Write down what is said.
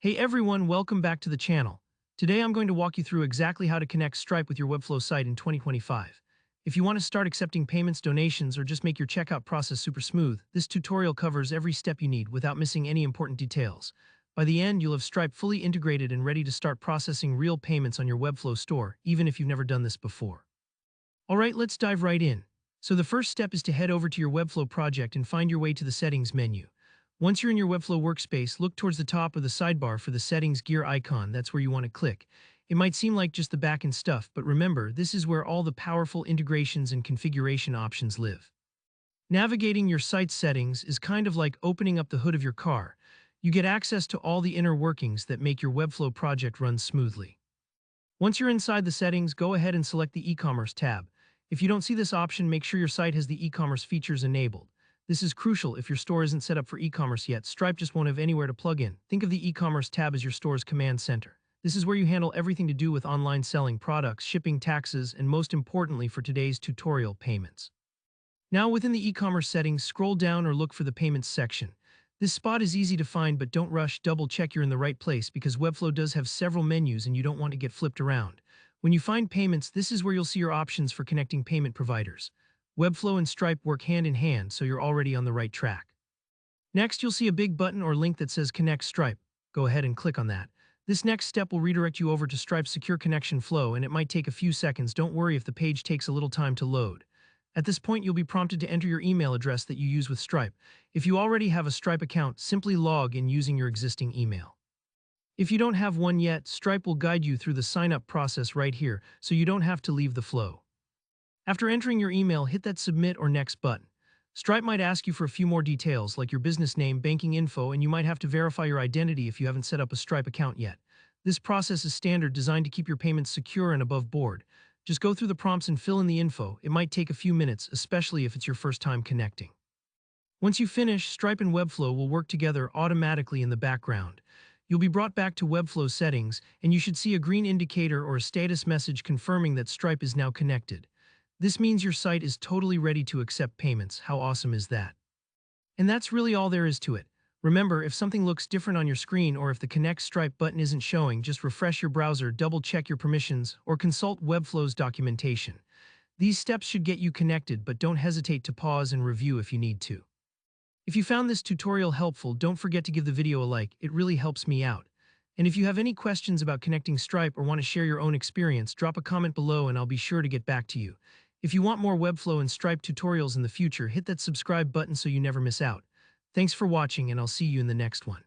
Hey everyone, welcome back to the channel. Today I'm going to walk you through exactly how to connect Stripe with your Webflow site in 2025. If you want to start accepting payments, donations, or just make your checkout process super smooth, this tutorial covers every step you need without missing any important details. By the end, you'll have Stripe fully integrated and ready to start processing real payments on your Webflow store, even if you've never done this before. Alright, let's dive right in. So the first step is to head over to your Webflow project and find your way to the Settings menu. Once you're in your Webflow workspace, look towards the top of the sidebar for the Settings gear icon. That's where you want to click. It might seem like just the backend stuff, but remember, this is where all the powerful integrations and configuration options live. Navigating your site's settings is kind of like opening up the hood of your car. You get access to all the inner workings that make your Webflow project run smoothly. Once you're inside the settings, go ahead and select the e-commerce tab. If you don't see this option, make sure your site has the e-commerce features enabled. This is crucial if your store isn't set up for e-commerce yet. Stripe just won't have anywhere to plug in. Think of the e-commerce tab as your store's command center. This is where you handle everything to do with online selling, products, shipping, taxes, and most importantly for today's tutorial, payments. Now within the e-commerce settings, scroll down or look for the payments section. This spot is easy to find, but don't rush. Double check you're in the right place because Webflow does have several menus and you don't want to get flipped around. When you find payments, this is where you'll see your options for connecting payment providers. Webflow and Stripe work hand in hand, so you're already on the right track. Next, you'll see a big button or link that says Connect Stripe. Go ahead and click on that. This next step will redirect you over to Stripe's secure connection flow, and it might take a few seconds. Don't worry if the page takes a little time to load. At this point, you'll be prompted to enter your email address that you use with Stripe. If you already have a Stripe account, simply log in using your existing email. If you don't have one yet, Stripe will guide you through the sign-up process right here, so you don't have to leave the flow. After entering your email, hit that Submit or Next button. Stripe might ask you for a few more details like your business name, banking info, and you might have to verify your identity if you haven't set up a Stripe account yet. This process is standard, designed to keep your payments secure and above board. Just go through the prompts and fill in the info. It might take a few minutes, especially if it's your first time connecting. Once you finish, Stripe and Webflow will work together automatically in the background. You'll be brought back to Webflow settings, and you should see a green indicator or a status message confirming that Stripe is now connected. This means your site is totally ready to accept payments. How awesome is that? And that's really all there is to it. Remember, if something looks different on your screen or if the Connect Stripe button isn't showing, just refresh your browser, double-check your permissions, or consult Webflow's documentation. These steps should get you connected, but don't hesitate to pause and review if you need to. If you found this tutorial helpful, don't forget to give the video a like. It really helps me out. And if you have any questions about connecting Stripe or want to share your own experience, drop a comment below and I'll be sure to get back to you. If you want more Webflow and Stripe tutorials in the future, hit that subscribe button so you never miss out. Thanks for watching, and I'll see you in the next one.